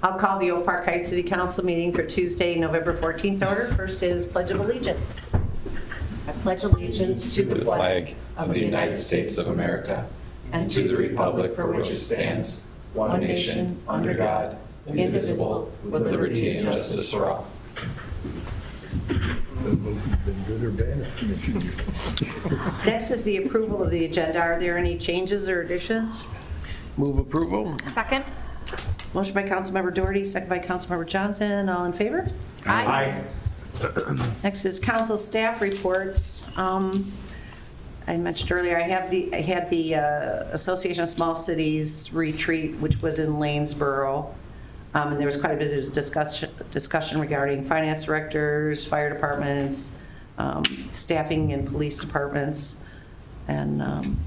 I'll call the Oak Park Heights City Council meeting for Tuesday, November 14th order. First is Pledge of Allegiance. I pledge allegiance to the flag of the United States of America and to the republic for which it stands, one nation, under God, indivisible, with liberty and justice for all. Been good or bad? Next is the approval of the agenda. Are there any changes or additions? Move approval. Second. Motion by Councilmember Doherty, second by Councilmember Johnson. All in favor? Aye. Next is council staff reports. I mentioned earlier, I had the Association of Small Cities retreat, which was in Lanesboro. And there was quite a bit of discussion regarding finance directors, fire departments, staffing in police departments. And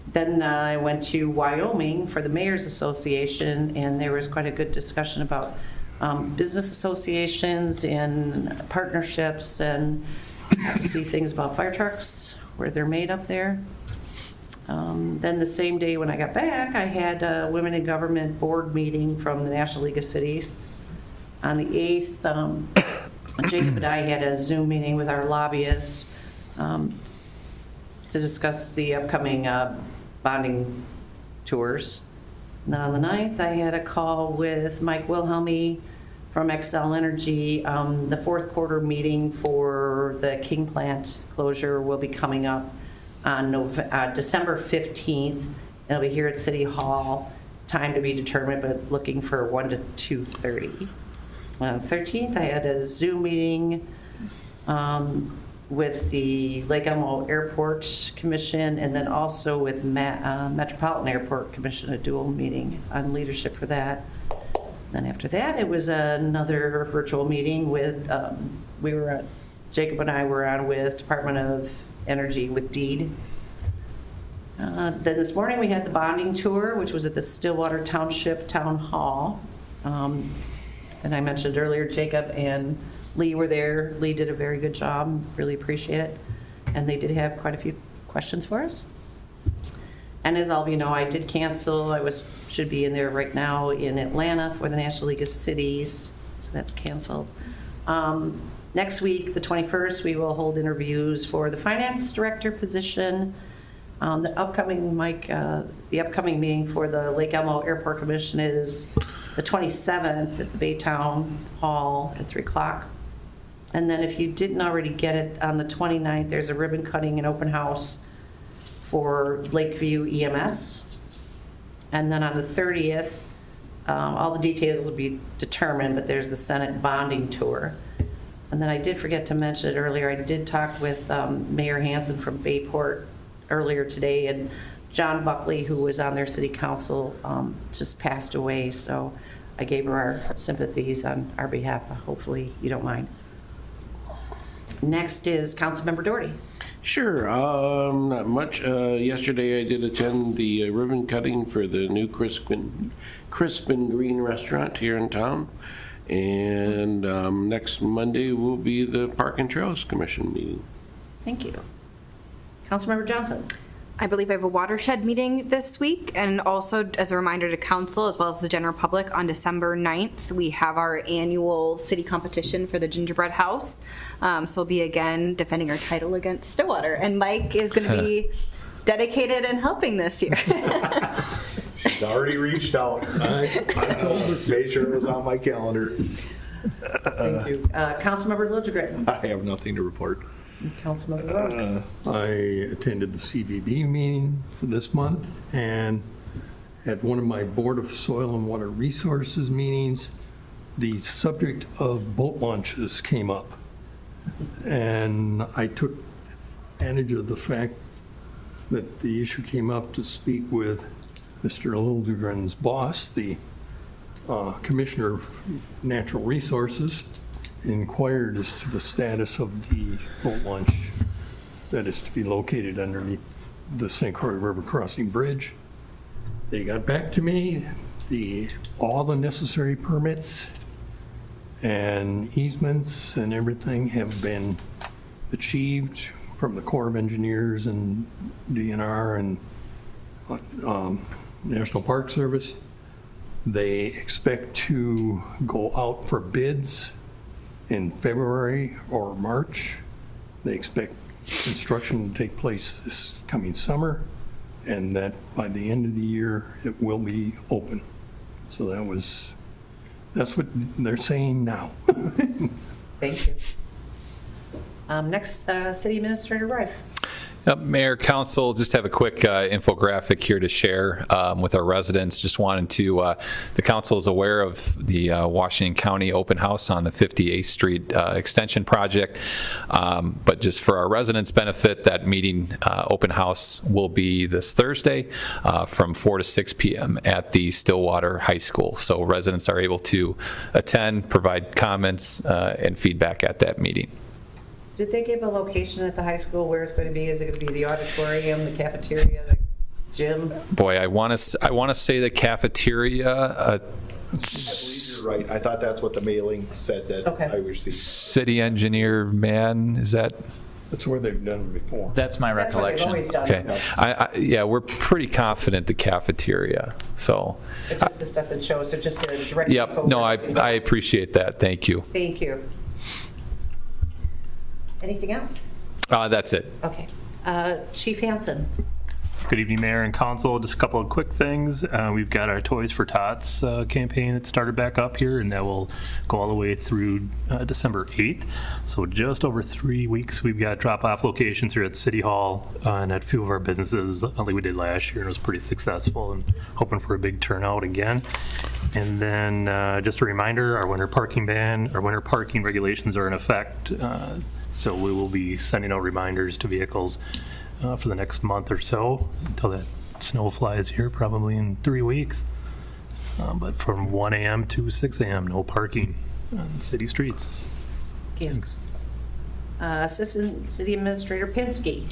then I went to Wyoming for the Mayor's Association, and there was quite a good discussion about business associations and partnerships, and got to see things about fire trucks, where they're made up there. Then the same day when I got back, I had a Women in Government board meeting from the National League of Cities. On the 8th, Jacob and I had a Zoom meeting with our lobbyist to discuss the upcoming bonding tours. And then on the 9th, I had a call with Mike Wilhelmy from Xcel Energy. The fourth quarter meeting for the King plant closure will be coming up on December 15th. It'll be here at City Hall, time to be determined, but looking for 1 to 2:30. On the 13th, I had a Zoom meeting with the Lake Elmo Airport Commission, and then also with Metropolitan Airport Commission, a dual meeting on leadership for that. Then after that, it was another virtual meeting with, Jacob and I were on with Department of Energy with DEED. Then this morning we had the bonding tour, which was at the Stillwater Township Town Hall. And I mentioned earlier, Jacob and Lee were there. Lee did a very good job, really appreciate it. And they did have quite a few questions for us. And as all of you know, I did cancel. I should be in there right now in Atlanta for the National League of Cities, so that's canceled. Next week, the 21st, we will hold interviews for the finance director position. The upcoming meeting for the Lake Elmo Airport Commission is the 27th at the Baytown Hall at 3 o'clock. And then if you didn't already get it, on the 29th, there's a ribbon cutting and open house for Lakeview EMS. And then on the 30th, all the details will be determined, but there's the Senate bonding tour. And then I did forget to mention it earlier, I did talk with Mayor Hansen from Bayport earlier today, and John Buckley, who was on their city council, just passed away, so I gave her our sympathies on our behalf. Hopefully you don't mind. Next is Councilmember Doherty. Sure, not much. Yesterday I did attend the ribbon cutting for the new Crispin Green restaurant here in town. And next Monday will be the Park and Trails Commission meeting. Thank you. Councilmember Johnson. I believe I have a watershed meeting this week, and also as a reminder to council as well as the general public, on December 9th we have our annual city competition for the gingerbread house. So we'll be again defending our title against Stillwater, and Mike is going to be dedicated and helping this year. She's already reached out. I told her, made sure it was on my calendar. Thank you. Councilmember Liljegren. I have nothing to report. Councilmember Rowe. I attended the CVB meeting for this month, and at one of my Board of Soil and Water Resources meetings, the subject of boat launches came up. And I took advantage of the fact that the issue came up to speak with Mr. Liljegren's boss, the Commissioner of Natural Resources, inquired as to the status of the boat launch that is to be located underneath the St. Croix River Crossing Bridge. They got back to me. All the necessary permits and easements and everything have been achieved from the Corps of Engineers and DNR and National Park Service. They expect to go out for bids in February or March. They expect construction to take place this coming summer, and that by the end of the year, it will be open. So that's what they're saying now. Thank you. Next, City Administrator Rife. Yep, Mayor, Council, just have a quick infographic here to share with our residents. Just wanted to, the council is aware of the Washington County Open House on the 58th Street Extension Project. But just for our residents' benefit, that meeting, open house, will be this Thursday from 4 to 6 p.m. at the Stillwater High School. So residents are able to attend, provide comments and feedback at that meeting. Did they give a location at the high school where it's going to be? Is it going to be the auditorium, the cafeteria, the gym? Boy, I want to say the cafeteria. I believe you're right. I thought that's what the mailing said that Okay. I received. City engineer, man, is that? That's where they've done it before. That's my That's what they've recollection. always done. Okay. Yeah, we're pretty confident the cafeteria. So, It just, this doesn't show, so just a direct. yep. No, I appreciate that. Thank you. Thank you. Anything else? That's it. Okay. Chief Hansen. Good evening, Mayor and Council. Just a couple of quick things. We've got our Toys for Tots campaign that started back up here, and that will go all the way through December 8th. So just over 3 weeks, we've got drop-off locations here at City Hall and at a few of our businesses, like we did last year, and it was pretty successful, and hoping for a big turnout again. And then just a reminder, our winter parking regulations are in effect. So we will be sending out reminders to vehicles for the next month or so until that snow flies here, probably in 3 weeks. But from 1 a.m. to 6 a.m., no parking on city streets. Thank you. Thanks. Assistant City Administrator Pinsky.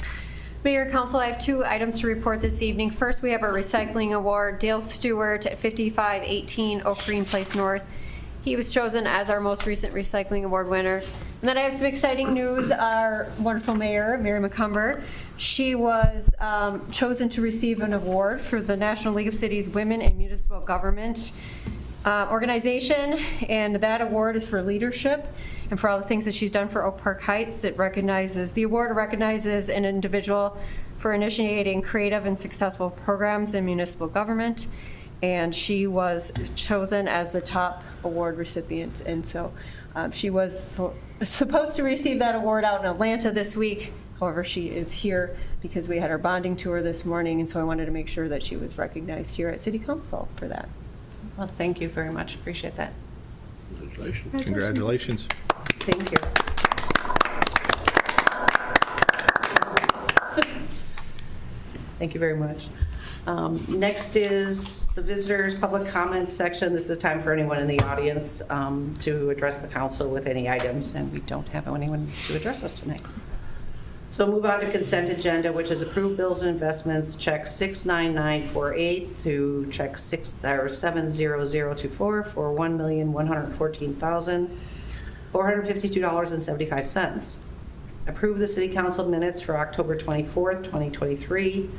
Mayor, Council, I have 2 items to report this evening. First, we have our recycling award, Dale Stewart at 5518 Oak Green Place North. He was chosen as our most recent recycling award winner. And then I have some exciting news. Our wonderful mayor, Mary McCumber, she was chosen to receive an award for the National League of Cities Women in Municipal Government organization, and that award is for leadership and for all the things that she's done for Oak Park Heights. The award recognizes an individual for initiating creative and successful programs in municipal government, and she was chosen as the top award recipient. And so she was supposed to receive that award out in Atlanta this week. However, she is here because we had our bonding tour this morning, and so I wanted to make sure that she was recognized here at City Council for that. Well, thank you very much. Appreciate that. Congratulations. Thank you. Thank you very much. Next is the visitors' public comments section. This is time for anyone in the audience to address the council with any items, and we don't have anyone to address us tonight. So move on to consent agenda, which is approved bills and investments, check 69948 to check 70024 for $1,114,452.75. Approve the city council minutes for October 24th, 2023.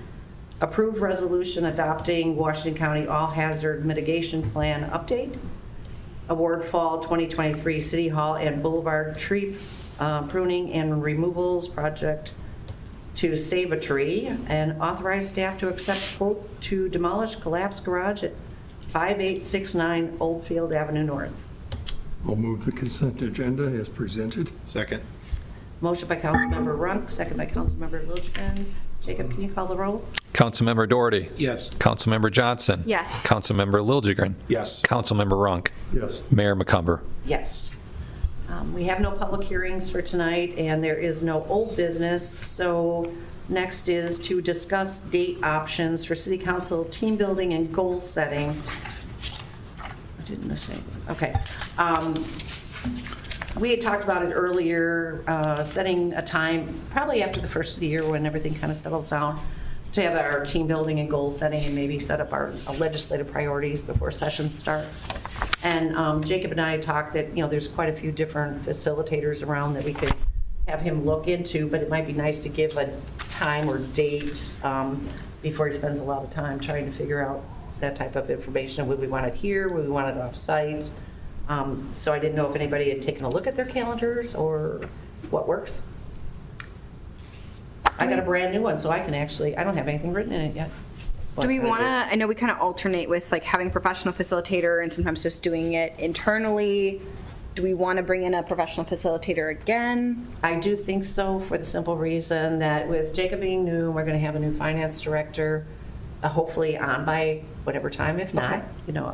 Approve resolution adopting Washington County All Hazard Mitigation Plan update. Award Fall 2023 City Hall and Boulevard tree pruning and removals project to save a tree, and authorize staff to accept quote to demolish collapsed garage at 5869 Oldfield Avenue North. I'll move the consent agenda as presented. Second. Motion by Councilmember Runk, second by Councilmember Liljegren. Jacob, can you call the roll? Councilmember Doherty. Yes. Councilmember Johnson. Yes. Councilmember Liljegren. Yes. Councilmember Runk. Yes. Mayor McCumber. Yes. We have no public hearings for tonight, and there is no old business. So next is to discuss date options for city council team building and goal setting. I didn't miss anything. Okay. We had talked about it earlier, setting a time, probably after the first of the year when everything kind of settles down, to have our team building and goal setting and maybe set up our legislative priorities before session starts. And Jacob and I talked that, there's quite a few different facilitators around that we could have him look into, but it might be nice to give a time or date before he spends a lot of time trying to figure out that type of information. Would we want it here? Would we want it off-site? So I didn't know if anybody had taken a look at their calendars or what works. I got a brand new one, so I can actually, I don't have anything written in it yet. Do we What want to, can I I know we kind of alternate with like having professional facilitator and sometimes just doing it internally. Do we want to bring in a professional facilitator again? I do think so, for the simple reason that with Jacob being new, we're going to have a new finance director, hopefully on by whatever time, if not, you know.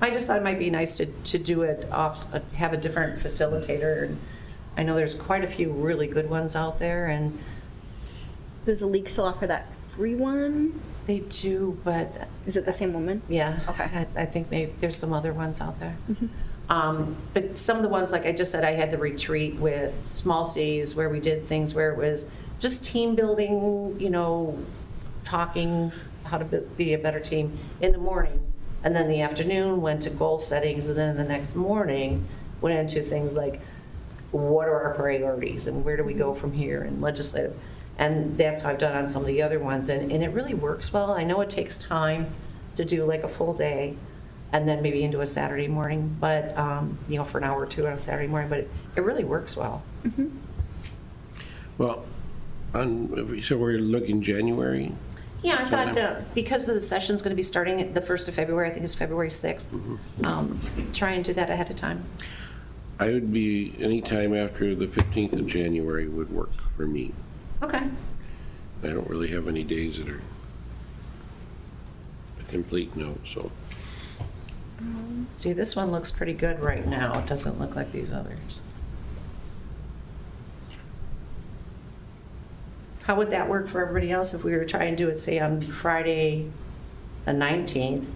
I just thought it might be nice to do it off, have a different facilitator. And I know there's quite a few really good ones out there, and Does the league still offer that free one? they do, but Is it the same woman? yeah. Okay. I think maybe there's some other ones out there. But some of the ones, like I just said, I had the retreat with Small C's where we did things where it was just team building, you know, talking how to be a better team in the morning. And then the afternoon went to goal settings, and then the next morning went into things like, what are our priorities and where do we go from here, and legislative. And that's how I've done on some of the other ones. And it really works well. I know it takes time to do like a full day and then maybe into a Saturday morning, but, you know, for an hour or two on a Saturday morning, but it really works well. Well, so we're looking January? Yeah, I thought because the session's going to be starting at the 1st of February, I think it's February 6th, try and do that ahead of time. I would be, anytime after the 15th of January would work for me. Okay. I don't really have any days that are a complete no, so. See, this one looks pretty good right now. It doesn't look like these others. How would that work for everybody else if we were to try and do it, say, on Friday, the 19th?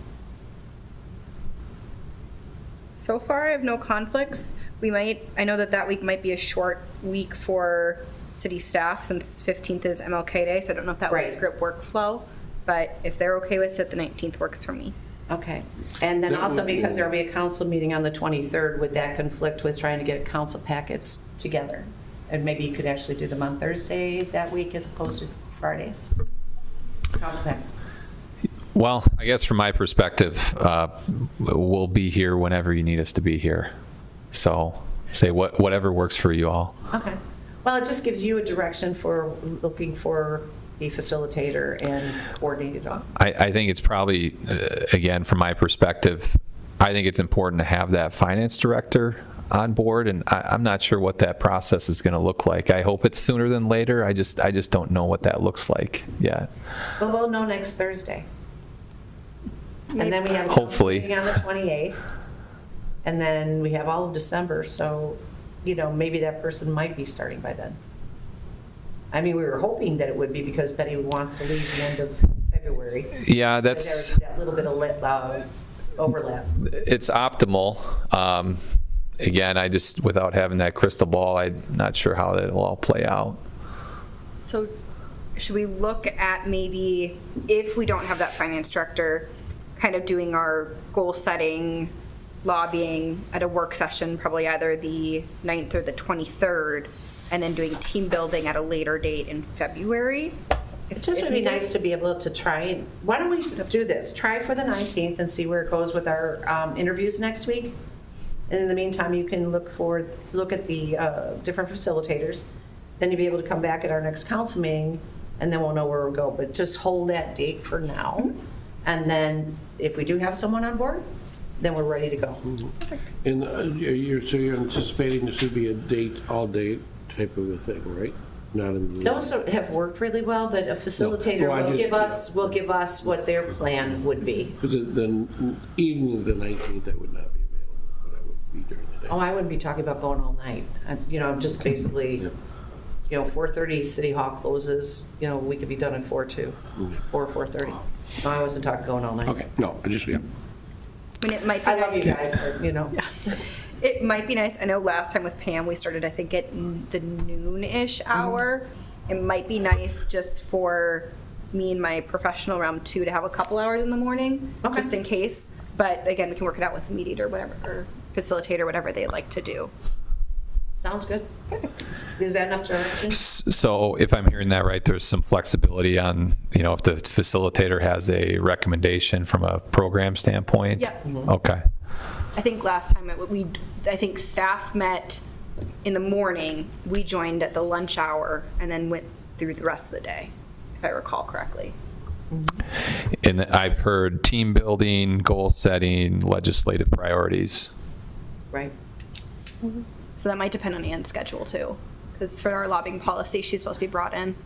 So far, I have no conflicts. We might, I know that week might be a short week for city staff since 15th is MLK Day, so I don't know if that would Right. script workflow. But if they're okay with it, the 19th works for me. Okay. And then That also, would be- because there'll be a council meeting on the 23rd, would that conflict with trying to get council packets together? And maybe you could actually do them on Thursday that week as opposed to Fridays? Council packets. Well, I guess from my perspective, we'll be here whenever you need us to be here. So say whatever works for you all. Okay. Well, it just gives you a direction for looking for the facilitator and coordinate it all. I think it's probably, again, from my perspective, I think it's important to have that finance director on board, and I'm not sure what that process is going to look like. I hope it's sooner than later. I just don't know what that looks like yet. Well, we'll know next Thursday. And then we have a Hopefully. meeting on the 28th. And then we have all of December, so, you know, maybe that person might be starting by then. I mean, we were hoping that it would be because Betty wants to leave the end of February. Yeah, But that's, there would be that little bit of overlap. it's optimal. Again, I just, without having that crystal ball, I'm not sure how that will all play out. So should we look at maybe, if we don't have that finance director, kind of doing our goal setting, lobbying at a work session, probably either the 9th or the 23rd, and then doing team building at a later date in February? It just would be nice to be able to try, why don't we do this? Try for the 19th and see where it goes with our interviews next week. And in the meantime, you can look at the different facilitators. Then you'll be able to come back at our next council meeting, and then we'll know where we'll go. But just hold that date for now. And then if we do have someone on board, then we're ready to go. And you're anticipating this would be a date, all day type of a thing, right? Not in the. Those have worked really well, but a facilitator No, I will just- give us what their plan would be. Because then evening of the 19th, I would not be available, but I would be during the day. Oh, I wouldn't be talking about going all night. You know, just basically, Yep. you know, 4:30 City Hall closes, you know, we could be done at 4:02, 4:30. No, I wasn't talking going all night. Okay, no, I just, yeah. I mean, it might be I love you nice. guys, but, you know. It might be nice. I know last time with Pam, we started, I think, at the noon-ish hour. It might be nice just for me and my professional round 2 to have a couple hours in the morning, Okay. just in case. But again, we can work it out with the mediator, whatever, or facilitator, whatever they'd like to do. Sounds good. Is that enough direction? So if I'm hearing that right, there's some flexibility on, if the facilitator has a recommendation from a program standpoint? Yep. Okay. I think last time I think staff met in the morning. We joined at the lunch hour and then went through the rest of the day, if I recall correctly. And I've heard team building, goal setting, legislative priorities. Right. So that might depend on Ann's schedule too, because for our lobbying policy, she's supposed to be brought in.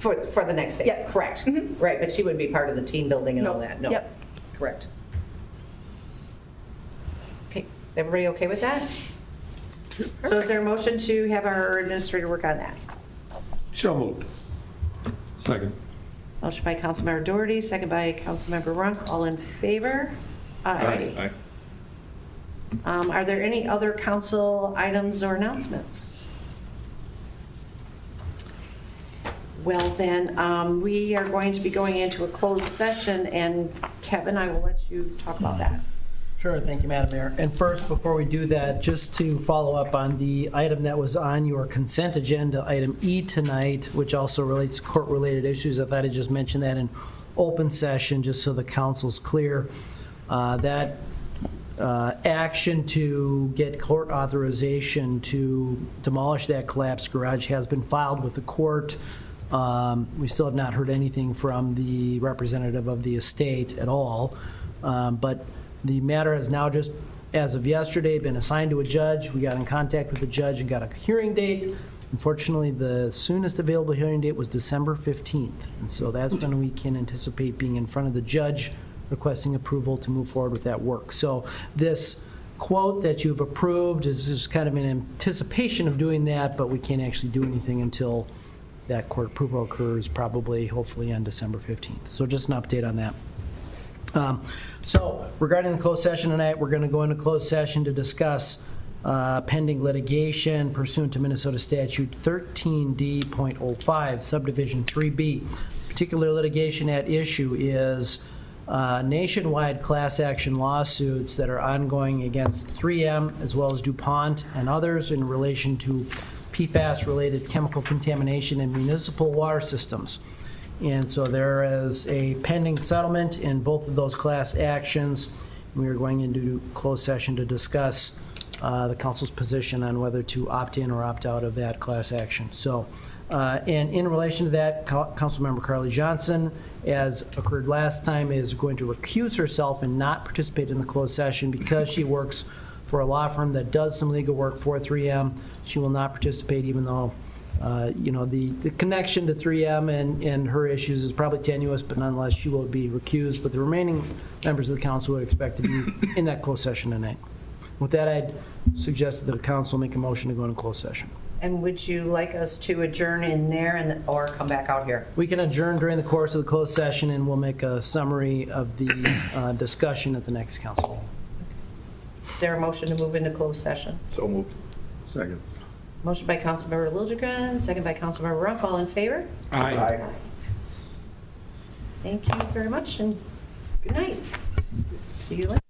For the next day? Yep. Correct. Right, but she wouldn't be part of the team building and all Nope. that? No. Yep. Correct. Okay, everybody okay with that? So is there a motion to have our administrator work on that? So moved. Second. Motion by Councilmember Doherty, second by Councilmember Runk. All in favor? Aye. Are there any other council items or announcements? Well, then, we are going to be going into a closed session, and Kevin, I will let you talk about that. Sure, thank you, Madam Mayor. And first, before we do that, just to follow up on the item that was on your consent agenda, item E tonight, which also relates to court-related issues, I thought I'd just mention that in open session, just so the council's clear. That action to get court authorization to demolish that collapsed garage has been filed with the court. We still have not heard anything from the representative of the estate at all. But the matter has now just, as of yesterday, been assigned to a judge. We got in contact with the judge and got a hearing date. Unfortunately, the soonest available hearing date was December 15th. And so that's when we can anticipate being in front of the judge requesting approval to move forward with that work. So this quote that you've approved is just kind of in anticipation of doing that, but we can't actually do anything until that court approval occurs, probably, hopefully, on December 15th. So just an update on that. So regarding the closed session tonight, we're going to go into closed session to discuss pending litigation pursuant to Minnesota Statute 13D.05, Subdivision 3B. Particular litigation at issue is nationwide class action lawsuits that are ongoing against 3M as well as DuPont and others in relation to PFAS-related chemical contamination in municipal water systems. And so there is a pending settlement in both of those class actions. We are going into closed session to discuss the council's position on whether to opt in or opt out of that class action. So, and in relation to that, Councilmember Carly Johnson, as occurred last time, is going to recuse herself and not participate in the closed session because she works for a law firm that does some legal work for 3M. She will not participate, even though the connection to 3M and her issues is probably tenuous, but nonetheless, she will be recused. But the remaining members of the council would expect to be in that closed session tonight. With that, I'd suggest that the council make a motion to go into closed session. And would you like us to adjourn in there or come back out here? We can adjourn during the course of the closed session, and we'll make a summary of the discussion at the next council meeting. Is there a motion to move into closed session? So moved. Second. Motion by Councilmember Liljegren, second by Councilmember Ruff. All in favor? Aye. Thank you very much, and good night. See you later.